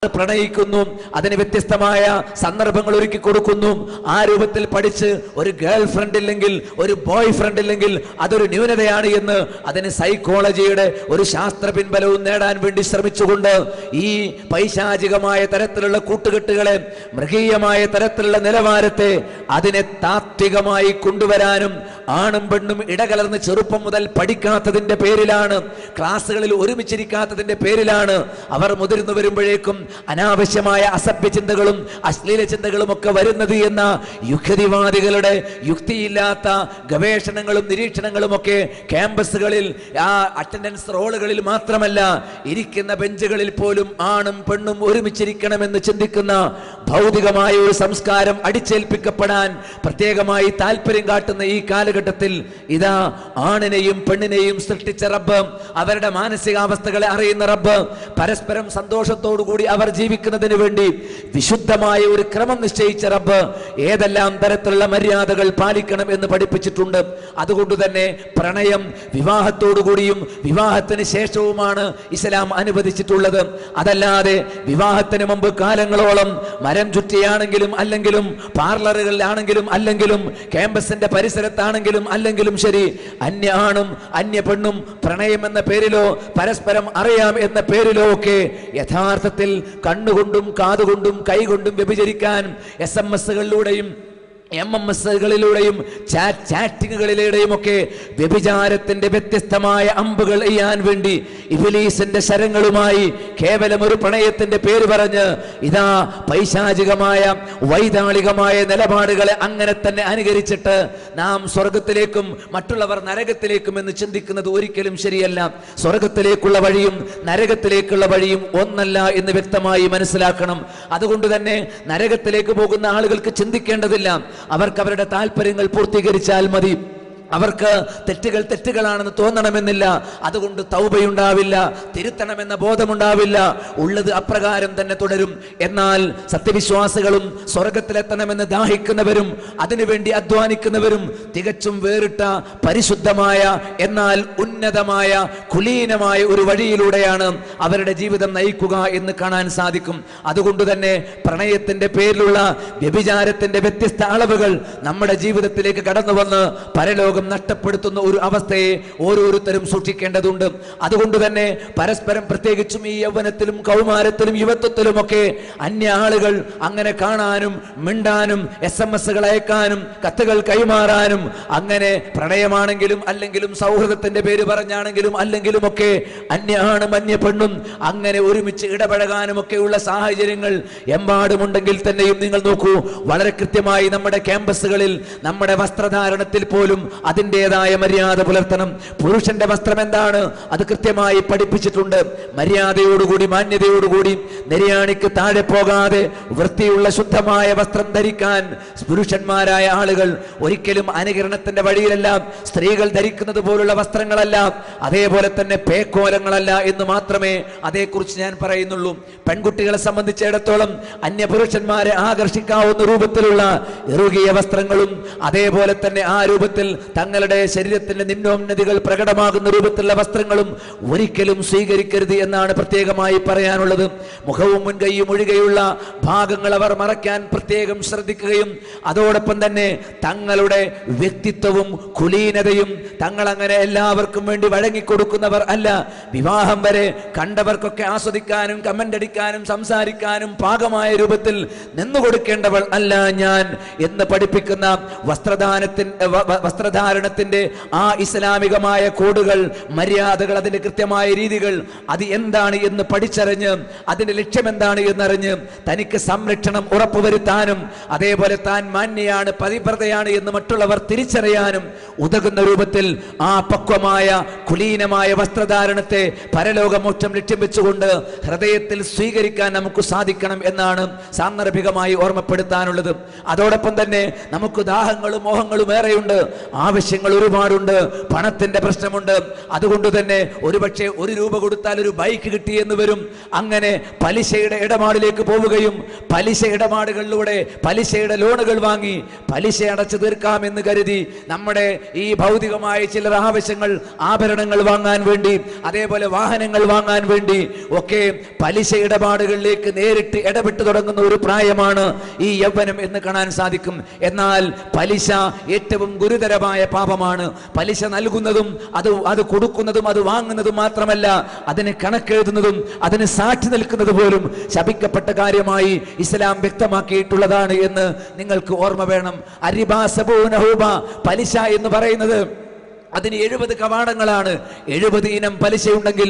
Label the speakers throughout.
Speaker 1: പ്രണയിക്കുന്നു, അതിന് വ്യത്യസ്തമായ സന്ദർഭങ്ങൾ ഒരുക്കി കൊടുക്കുന്നു. ആ രൂപത്തിൽ പഠിച്ച് ഒരു ഗേൾ ഫ്രണ്ട് ഇല്ലെങ്കിൽ, ഒരു ബോയ് ഫ്രണ്ട് ഇല്ലെങ്കിൽ അതൊരു ന്യൂനതയാണ് എന്ന് അതിന് സൈക്കോളജിയുടെ ഒരു ശാസ്ത്ര പിൻബലവും നേടാൻ വേണ്ടി ശ്രമിച്ചുകൊണ്ട് ഈ പൈശാചികമായ തരത്തിലുള്ള കൂട്ടുകെട്ടുകളെ, മൃഗീയമായ തരത്തിലുള്ള നിലവാരത്തെ അതിനെ താത്വികമായി കൊണ്ടുവരാനും ആണും പെണ്ണും ഇടകലർന്ന് ചെറുപ്പം മുതൽ പഠിക്കാത്തതിന്റെ പേരിലാണ്, ക്ലാസ്സുകളിൽ ഒരുമിച്ചിരിക്കാത്തതിന്റെ പേരിലാണ് അവർ മുതിർന്നു വരുമ്പോഴേക്കും അനാവശ്യമായ അസഭ്യ ചിന്തകളും അശ്ലീല ചിന്തകളും ഒക്കെ വരുന്നത് എന്ന യുക്തിവാദികളുടെ യുക്തിയില്ലാത്ത ഗവേഷണങ്ങളും നിരീക്ഷണങ്ങളും ഒക്കെ ക്യാമ്പസുകളിൽ, ആ അറ്റൻഡൻസ് റോളുകളിൽ മാത്രമല്ല, ഇരിക്കുന്ന ബെഞ്ചുകളിൽ പോലും ആണും പെണ്ണും ഒരുമിച്ചിരിക്കണമെന്ന് ചിന്തിക്കുന്ന ഭൗതികമായ ഒരു സംസ്കാരം അടിച്ചേൽപ്പിക്കപ്പെടാൻ പ്രത്യേകമായി താല്പര്യം കാട്ടുന്ന ഈ കാലഘട്ടത്തിൽ ഇതാ ആണിനെയും പെണ്ണിനെയും സൃഷ്ടിച്ച റബ്ബ്, അവരുടെ മാനസികാവസ്ഥകളെ അറിയുന്ന റബ്ബ്, പരസ്പരം സന്തോഷത്തോടു കൂടി അവർ ജീവിക്കുന്നതിന് വേണ്ടി വിശുദ്ധമായ ഒരു ക്രമം നിശ്ചയിച്ച റബ്ബ് ഏതെല്ലാം തരത്തിലുള്ള മര്യാദകൾ പാലിക്കണം എന്ന് പഠിപ്പിച്ചിട്ടുണ്ട്. അതുകൊണ്ട് തന്നെ പ്രണയം വിവാഹത്തോടുകൂടിയും വിവാഹത്തിന് ശേഷവുമാണ് ഇസ്ലാം അനുവദിച്ചിട്ടുള്ളത്. അതല്ലാതെ വിവാഹത്തിന് മുമ്പ് കാലങ്ങളോളം മരം ചുറ്റിയാണെങ്കിലും അല്ലെങ്കിലും, പാർലറുകളിലാണെങ്കിലും അല്ലെങ്കിലും, ക്യാമ്പസിന്റെ പരിസരത്താണെങ്കിലും അല്ലെങ്കിലും ശരി, അന്യ ആണും അന്യ പെണ്ണും പ്രണയം എന്ന പേരിലോ പരസ്പരം അറിയാം എന്ന പേരിലോ ഒക്കെ യഥാർത്ഥത്തിൽ കണ്ണുകൊണ്ടും കാതുകൊണ്ടും കൈകൊണ്ടും വ്യഭിചരിക്കാൻ SMS-കളിലൂടെയും MMS-കളിലൂടെയും ചാറ്റിങ്ങുകളിലൂടെയും ഒക്കെ വ്യഭിചാരത്തിന്റെ വ്യത്യസ്തമായ അമ്പുകൾ ചെയ്യാൻ വേണ്ടി ഇബ്ലീസിന്റെ ശരങ്ങളുമായി കേവലം ഒരു പ്രണയത്തിന്റെ പേര് പറഞ്ഞ് ഇതാ പൈശാചികമായ വൈതാളികമായ നിലപാടുകളെ അങ്ങനെ തന്നെ അനുകരിച്ചിട്ട് നാം സ്വർഗത്തിലേക്കും മറ്റുള്ളവർ നരകത്തിലേക്കും എന്ന് ചിന്തിക്കുന്നത് ഒരിക്കലും ശരിയല്ല. സ്വർഗത്തിലേക്കുള്ള വഴിയും നരകത്തിലേക്കുള്ള വഴിയും ഒന്നല്ല എന്ന് വ്യക്തമായി മനസ്സിലാക്കണം. അതുകൊണ്ട് തന്നെ നരകത്തിലേക്ക് പോകുന്ന ആളുകൾക്ക് ചിന്തിക്കേണ്ടതില്ല, അവർക്ക് അവരുടെ താല്പര്യങ്ങൾ പൂർത്തീകരിച്ചാൽ മതി. അവർക്ക് തെറ്റുകൾ തെറ്റുകളാണെന്ന് തോന്നണമെന്നില്ല. അതുകൊണ്ട് തൗബയുണ്ടാവില്ല, തിരുത്തണമെന്ന ബോധമുണ്ടാവില്ല, ഉള്ളത് അപ്രകാരം തന്നെ തുടരും. എന്നാൽ സത്യവിശ്വാസികളും സ്വർഗത്തിലെത്തണമെന്ന് ദാഹിക്കുന്നവരും അതിനുവേണ്ടി അധ്വാനിക്കുന്നവരും തികച്ചും വേറിട്ട പരിശുദ്ധമായ എന്നാൽ ഉന്നതമായ കുലീനമായ ഒരു വഴിയിലൂടെയാണ് അവരുടെ ജീവിതം നയിക്കുക എന്ന് കാണാൻ സാധിക്കും. അതുകൊണ്ട് തന്നെ പ്രണയത്തിന്റെ പേരിലുള്ള വ്യഭിചാരത്തിന്റെ വ്യത്യസ്ത അളവുകൾ നമ്മുടെ ജീവിതത്തിലേക്ക് കടന്നു വന്ന് പരലോക നഷ്ടപ്പെടുത്തുന്ന ഒരു അവസ്ഥയെ ഓരോരുത്തരും സൂക്ഷിക്കേണ്ടതുണ്ട്. അതുകൊണ്ട് തന്നെ പരസ്പരം, പ്രത്യേകിച്ചും ഈ യൗവനത്തിലും കൗമാരത്തിലും യുവത്വത്തിലും ഒക്കെ അന്യ ആളുകൾ അങ്ങനെ കാണാനും മിണ്ടാനും SMS-കൾ അയക്കാനും കത്തുകൾ കൈമാറാനും, അങ്ങനെ പ്രണയമാണെങ്കിലും അല്ലെങ്കിലും സൗഹൃദത്തിന്റെ പേര് പറഞ്ഞാണെങ്കിലും അല്ലെങ്കിലും ഒക്കെ അന്യ ആണും അന്യ പെണ്ണും അങ്ങനെ ഒരുമിച്ച് ഇടപഴകാനും ഒക്കെയുള്ള സാഹചര്യങ്ങൾ എമ്പാടുമുണ്ടെങ്കിൽ തന്നെയും നിങ്ങൾ നോക്കൂ, വളരെ കൃത്യമായി നമ്മുടെ ക്യാമ്പസുകളിൽ നമ്മുടെ വസ്ത്രധാരണത്തിൽ പോലും അതിൻ്റെതായ മര്യാദ പുലർത്തണം. പുരുഷന്റെ വസ്ത്രം എന്താണ് അത് കൃത്യമായി പഠിപ്പിച്ചിട്ടുണ്ട്. മര്യാദയോടുകൂടി മാന്യതയോടുകൂടി നിര്യാണിക്ക് താഴെ പോകാതെ വൃത്തിയുള്ള ശുദ്ധമായ വസ്ത്രം ധരിക്കാൻ പുരുഷന്മാരായ ആളുകൾ ഒരിക്കലും അനുകരണത്തിന്റെ വഴിയിലല്ല, സ്ത്രീകൾ ധരിക്കുന്നത് പോലുള്ള വസ്ത്രങ്ങളല്ല, അതേപോലെ തന്നെ പേക്കോലങ്ങളല്ല എന്ന് മാത്രമേ അതേക്കുറിച്ച് ഞാൻ പറയുന്നുള്ളൂ. പെൺകുട്ടികളെ സംബന്ധിച്ചിടത്തോളം അന്യപുരുഷന്മാരെ ആകർഷിക്കാവുന്ന രൂപത്തിലുള്ള ഇറുകിയ വസ്ത്രങ്ങളും അതേപോലെ തന്നെ ആ രൂപത്തിൽ തങ്ങളുടെ ശരീരത്തിന്റെ നിമ്നോന്നതികൾ പ്രകടമാകുന്ന രൂപത്തിലുള്ള വസ്ത്രങ്ങളും ഒരിക്കലും സ്വീകരിക്കരുത് എന്നാണ് പ്രത്യേകമായി പറയാനുള്ളത്. മുഖവും മുൻകൈയും ഒഴികെയുള്ള ഭാഗങ്ങൾ അവർ മറയ്ക്കാൻ പ്രത്യേകം ശ്രദ്ധിക്കുകയും അതോടൊപ്പം തന്നെ തങ്ങളുടെ വ്യക്തിത്വവും കുലീനതയും തങ്ങൾ അങ്ങനെ എല്ലാവർക്കും വേണ്ടി വഴങ്ങിക്കൊടുക്കുന്നവർ അല്ല. വിവാഹം വരെ കണ്ടവർക്കൊക്കെ ആസ്വദിക്കാനും കമന്റ് അടിക്കാനും സംസാരിക്കാനും പാകമായ രൂപത്തിൽ നിന്നുകൊടുക്കേണ്ടവൾ അല്ല ഞാൻ എന്ന് പഠിപ്പിക്കുന്ന വസ്ത്രധാരണത്തിന്റെ ആ ഇസ്ലാമികമായ കോഡുകൾ, മര്യാദകൾ, അതിന്റെ കൃത്യമായ രീതികൾ, അത് എന്താണ് എന്ന് പഠിച്ചറിഞ്ഞ് അതിന്റെ ലക്ഷ്യം എന്താണ് എന്നറിഞ്ഞ് തനിക്ക് സംരക്ഷണം ഉറപ്പുവരുത്താനും അതേപോലെ താൻ മാന്യയാണ്, പതിവ്രതയാണ് എന്ന് മറ്റുള്ളവർ തിരിച്ചറിയാനും ഉതകുന്ന രൂപത്തിൽ ആ പക്വമായ കുലീനമായ വസ്ത്രധാരണത്തെ പരലോകമോക്ഷം ലക്ഷ്യം വെച്ചുകൊണ്ട് ഹൃദയത്തിൽ സ്വീകരിക്കാൻ നമുക്ക് സാധിക്കണം എന്നാണ് സാന്ദർഭികമായി ഓർമ്മപ്പെടുത്താനുള്ളത്. അതോടൊപ്പം തന്നെ നമുക്ക് ദാഹങ്ങളും മോഹങ്ങളും ഏറെയുണ്ട്. ആവശ്യങ്ങൾ ഒരുപാടുണ്ട്, പണത്തിന്റെ പ്രശ്നമുണ്ട്. അതുകൊണ്ട് തന്നെ ഒരുപക്ഷെ 1 രൂപ കൊടുത്താൽ ഒരു ബൈക്ക് കിട്ടിയെന്ന് വരും. അങ്ങനെ പലിശയുടെ ഇടപാടിലേക്ക് പോവുകയും പലിശ ഇടപാടുകളിലൂടെ പലിശയുടെ ലോണുകൾ വാങ്ങി പലിശ അടച്ചു തീർക്കാമെന്ന് കരുതി നമ്മുടെ ഈ ഭൗതികമായ ചില ആവശ്യങ്ങൾ, ആഭരണങ്ങൾ വാങ്ങാൻ വേണ്ടി, അതേപോലെ വാഹനങ്ങൾ വാങ്ങാൻ വേണ്ടി ഒക്കെ പലിശ ഇടപാടുകളിലേക്ക് നേരിട്ട് ഇടപെട്ട് തുടങ്ങുന്ന ഒരു പ്രായമാണ് ഈ യൗവനം എന്ന് കാണാൻ സാധിക്കും. എന്നാൽ പലിശ ഏറ്റവും ഗുരുതരമായ പാപമാണ്. പലിശ നൽകുന്നതും അത് കൊടുക്കുന്നതും അത് വാങ്ങുന്നതും മാത്രമല്ല, അതിന് കണക്കെഴുതുന്നതും അതിന് സാക്ഷി നിൽക്കുന്നത് പോലും ശപിക്കപ്പെട്ട കാര്യമായി ഇസ്ലാം വ്യക്തമാക്കിയിട്ടുള്ളതാണ് എന്ന് നിങ്ങൾക്ക് ഓർമ്മ വേണം. അരിബാ സബൂന ഹൂബ, പലിശ എന്ന് പറയുന്നത് അതിന് 70 കവാടങ്ങളാണ്. 70 ഇനം പലിശയുണ്ടെങ്കിൽ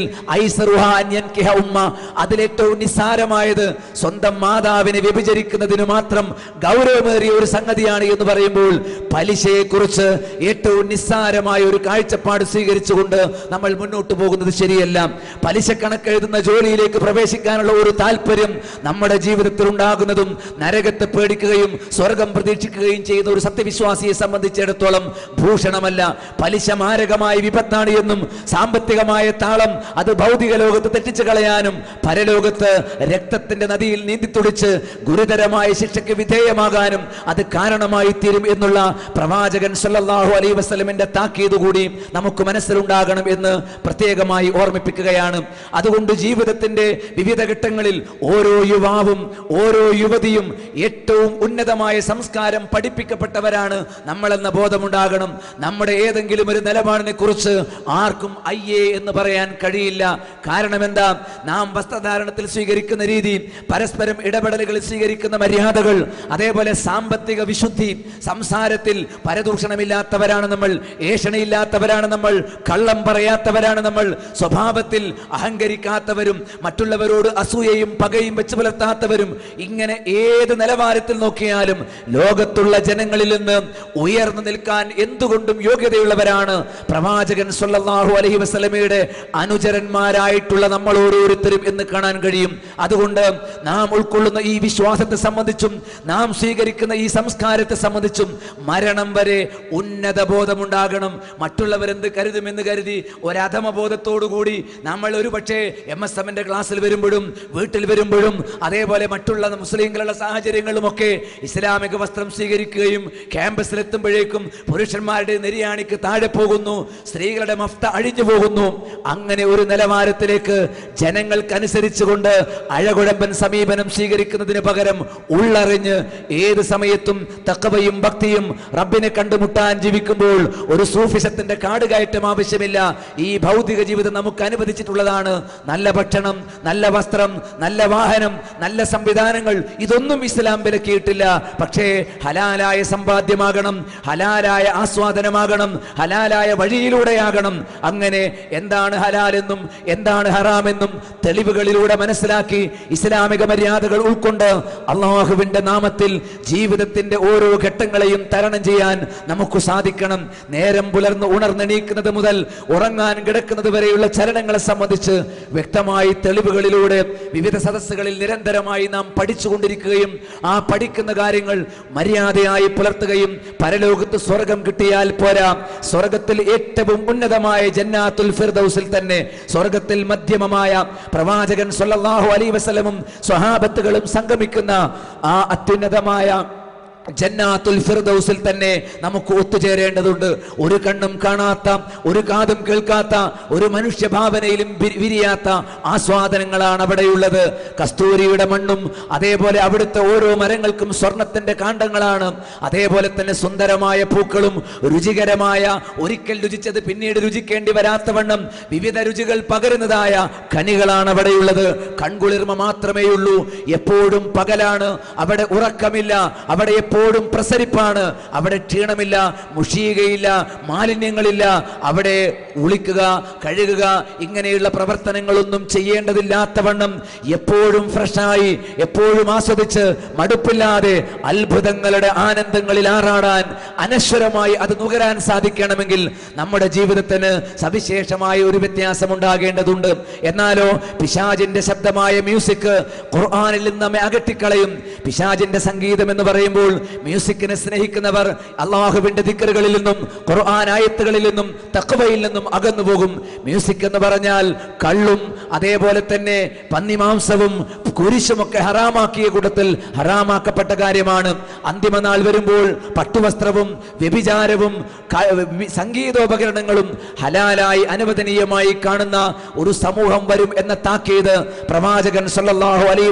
Speaker 1: അതിലേറ്റവും നിസ്സാരമായത് സ്വന്തം മാതാവിനെ വ്യഭിചരിക്കുന്നതിന് മാത്രം ഗൗരവമേറിയ ഒരു സംഗതിയാണ് എന്ന് പറയുമ്പോൾ പലിശയെക്കുറിച്ച് ഏറ്റവും നിസ്സാരമായ ഒരു കാഴ്ചപ്പാട് സ്വീകരിച്ചുകൊണ്ട് നമ്മൾ മുന്നോട്ട് പോകുന്നത് ശരിയല്ല. പലിശ കണക്കെഴുതുന്ന ജോലിയിലേക്ക് പ്രവേശിക്കാനുള്ള ഒരു താല്പര്യം നമ്മുടെ ജീവിതത്തിൽ ഉണ്ടാകുന്നതും നരകത്തെ പേടിക്കുകയും സ്വർഗം പ്രതീക്ഷിക്കുകയും ചെയ്യുന്ന ഒരു സത്യവിശ്വാസിയെ സംബന്ധിച്ചിടത്തോളം ഭൂഷണമല്ല. പലിശ മാരകമായ വിപത്താണ് എന്നും സാമ്പത്തികമായ താളം അത് ഭൗതിക ലോകത്ത് തെറ്റിച്ചു കളയാനും പരലോകത്ത് രക്തത്തിന്റെ നദിയിൽ നീന്തിത്തുടിച്ച് ഗുരുതരമായ ശിക്ഷയ്ക്ക് വിധേയമാകാനും അത് കാരണമായി തീരും എന്നുള്ള പ്രവാചകൻ സല്ലല്ലാഹു അലൈഹി വസല്ലമിന്റെ താക്കീത് കൂടി നമുക്ക് മനസ്സിലുണ്ടാകണം എന്ന് പ്രത്യേകമായി ഓർമ്മിപ്പിക്കുകയാണ്. അതുകൊണ്ട് ജീവിതത്തിന്റെ വിവിധ ഘട്ടങ്ങളിൽ ഓരോ യുവാവും ഓരോ യുവതിയും ഏറ്റവും ഉന്നതമായ സംസ്കാരം പഠിപ്പിക്കപ്പെട്ടവരാണ് നമ്മളെന്ന ബോധമുണ്ടാകണം. നമ്മുടെ ഏതെങ്കിലും ഒരു നിലപാടിനെ കുറിച്ച് ആർക്കും അയ്യേ എന്ന് പറയാൻ കഴിയില്ല. കാരണം എന്താ? നാം വസ്ത്രധാരണത്തിൽ സ്വീകരിക്കുന്ന രീതി, പരസ്പരം ഇടപെടലുകളിൽ സ്വീകരിക്കുന്ന മര്യാദകൾ, അതേപോലെ സാമ്പത്തിക വിശുദ്ധി, സംസാരത്തിൽ പരദൂഷണമില്ലാത്തവരാണ് നമ്മൾ, ഏഷണയില്ലാത്തവരാണ് നമ്മൾ, കള്ളം പറയാത്തവരാണ് നമ്മൾ, സ്വഭാവത്തിൽ അഹങ്കരിക്കാത്തവരും മറ്റുള്ളവരോട് അസൂയയും പകയും വെച്ച് പുലർത്താത്തവരും. ഇങ്ങനെ ഏത് നിലവാരത്തിൽ നോക്കിയാലും ലോകത്തുള്ള ജനങ്ങളിൽ നിന്ന് ഉയർന്നു നിൽക്കാൻ എന്തുകൊണ്ടും യോഗ്യതയുള്ളവരാണ് പ്രവാചകൻ സല്ലല്ലാഹു അലൈഹി വസല്ലമയുടെ അനുചരന്മാരായിട്ടുള്ള നമ്മൾ ഓരോരുത്തരും എന്ന് കാണാൻ കഴിയും. അതുകൊണ്ട് നാം ഉൾക്കൊള്ളുന്ന ഈ വിശ്വാസത്തെ സംബന്ധിച്ചും നാം സ്വീകരിക്കുന്ന ഈ സംസ്കാരത്തെ സംബന്ധിച്ചും മരണം വരെ ഉന്നത ബോധമുണ്ടാകണം. മറ്റുള്ളവരെന്ത് കരുതുമെന്ന് കരുതി ഒരധമബോധത്തോടുകൂടി നമ്മൾ ഒരു പക്ഷേ MSMന്റെ ക്ലാസ്സിൽ വരുമ്പോഴും വീട്ടിൽ വരുമ്പോഴും അതേപോലെ മറ്റുള്ള മുസ്ലിങ്ങളുള്ള സാഹചര്യങ്ങളുമൊക്കെ ഇസ്ലാമിക വസ്ത്രം സ്വീകരിക്കുകയും ക്യാമ്പസിലെത്തുമ്പോഴേക്കും പുരുഷന്മാരുടെ നെരിയാണിക്ക് താഴെ പോകുന്നു, സ്ത്രീകളുടെ മഫ്ത അഴിഞ്ഞു പോകുന്നു. അങ്ങനെ ഒരു നിലവാരത്തിലേക്ക് ജനങ്ങൾക്കനുസരിച്ചുകൊണ്ട് അഴകുഴമ്പൻ സമീപനം സ്വീകരിക്കുന്നതിന് പകരം ഉള്ളറിഞ്ഞ് ഏത് സമയത്തും തഖ്വയും ഭക്തിയും റബ്ബിനെ കണ്ടുമുട്ടാൻ ജീവിക്കുമ്പോൾ ഒരു സൂഫിസത്തിന്റെ കാടുകയറ്റം ആവശ്യമില്ല. ഈ ഭൗതിക ജീവിതം നമുക്ക് അനുവദിച്ചിട്ടുള്ളതാണ്. നല്ല ഭക്ഷണം, നല്ല വസ്ത്രം, നല്ല വാഹനം, നല്ല സംവിധാനങ്ങൾ, ഇതൊന്നും ഇസ്ലാം വിലക്കിയിട്ടില്ല. പക്ഷേ ഹലാലായ സമ്പാദ്യമാകണം, ഹലാലായ ആസ്വാദനമാകണം, ഹലാലായ വഴിയിലൂടെയാകണം. അങ്ങനെ എന്താണ് ഹലാലെന്നും എന്താണ് ഹറാമെന്നും തെളിവുകളിലൂടെ മനസ്സിലാക്കി ഇസ്ലാമിക മര്യാദകൾ ഉൾക്കൊണ്ട് അള്ളാഹുവിന്റെ നാമത്തിൽ ജീവിതത്തിന്റെ ഓരോ ഘട്ടങ്ങളെയും തരണം ചെയ്യാൻ നമുക്ക് സാധിക്കണം. നേരം പുലർന്ന് ഉണർന്നെണീക്കുന്നത് മുതൽ ഉറങ്ങാൻ കിടക്കുന്നത് വരെയുള്ള ചലനങ്ങളെ സംബന്ധിച്ച് വ്യക്തമായി തെളിവുകളിലൂടെ വിവിധ സദസ്സുകളിൽ നിരന്തരമായി നാം പഠിച്ചുകൊണ്ടിരിക്കുകയും ആ പഠിക്കുന്ന കാര്യങ്ങൾ മര്യാദയായി പുലർത്തുകയും പരലോകത്ത് സ്വർഗം കിട്ടിയാൽ പോരാ, സ്വർഗത്തിൽ ഏറ്റവും ഉന്നതമായ ജന്നാത്തുൽ ഫിർദൗസിൽ തന്നെ സ്വർഗത്തിൽ മധ്യമമായ പ്രവാചകൻ സല്ലല്ലാഹു അലൈഹി വസല്ലമും സ്വഹാബത്തുകളും സംഗമിക്കുന്ന ആ അത്യുന്നതമായ ജന്നാത്തുൽ ഫിർദൗസിൽ തന്നെ നമുക്ക് ഒത്തുചേരേണ്ടതുണ്ട്. ഒരു കണ്ണും കാണാത്ത, ഒരു കാതും കേൾക്കാത്ത, ഒരു മനുഷ്യഭാവനയിലും വിരിയാത്ത ആസ്വാദനങ്ങളാണ് അവിടെയുള്ളത്. കസ്തൂരിയുടെ മണ്ണും അതേപോലെ അവിടുത്തെ ഓരോ മരങ്ങൾക്കും സ്വർണത്തിന്റെ കാണ്ഡങ്ങളാണ്. അതേപോലെ തന്നെ സുന്ദരമായ പൂക്കളും രുചികരമായ, ഒരിക്കൽ രുചിച്ചത് പിന്നീട് രുചിക്കേണ്ടി വരാത്തവണ്ണം വിവിധ രുചികൾ പകരുന്നതായ കനികളാണ് അവിടെയുള്ളത്. കൺകുളിർമ മാത്രമേയുള്ളൂ. എപ്പോഴും പകലാണ്. അവിടെ ഉറക്കമില്ല. അവിടെ എപ്പോഴും പ്രസരിപ്പാണ്. അവിടെ ക്ഷീണമില്ല, മുഷിയുകയില്ല, മാലിന്യങ്ങളില്ല. അവിടെ ഉളിക്കുക, കഴുകുക, ഇങ്ങനെയുള്ള പ്രവർത്തനങ്ങളൊന്നും ചെയ്യേണ്ടതില്ലാത്തവണ്ണം എപ്പോഴും ഫ്രഷായി, എപ്പോഴും ആസ്വദിച്ച് മടുപ്പില്ലാതെ അത്ഭുതങ്ങളുടെ ആനന്ദങ്ങളിൽ ആറാടാൻ, അനശ്വരമായി അത് നുകരാൻ സാധിക്കണമെങ്കിൽ നമ്മുടെ ജീവിതത്തിന് സവിശേഷമായ ഒരു വ്യത്യാസം ഉണ്ടാകേണ്ടതുണ്ട്. എന്നാലോ പിശാചിന്റെ ശബ്ദമായ മ്യൂസിക് ഖുർആനിൽ നിന്ന് നമ്മെ അകറ്റിക്കളയും. പിശാചിന്റെ സംഗീതം എന്ന് പറയുമ്പോൾ മ്യൂസിക്കിനെ സ്നേഹിക്കുന്നവർ അള്ളാഹുവിന്റെ ദിക്റുകളിൽ നിന്നും ഖുർആൻ ആയത്തുകളിൽ നിന്നും തഖ്വയിൽ നിന്നും അകന്നു പോകും. മ്യൂസിക് എന്ന് പറഞ്ഞാൽ കള്ളും അതേപോലെ തന്നെ പന്നിമാംസവും കുരിശുമൊക്കെ ഹറാമാക്കിയ കൂട്ടത്തിൽ ഹറാമാക്കപ്പെട്ട കാര്യമാണ്. അന്തിമനാൾ വരുമ്പോൾ പട്ടുവസ്ത്രവും വ്യഭിചാരവും സംഗീതോപകരണങ്ങളും ഹലാലായി അനുവദനീയമായി കാണുന്ന ഒരു സമൂഹം വരും എന്ന താക്കീത് പ്രവാചകൻ സല്ലല്ലാഹു അലൈഹി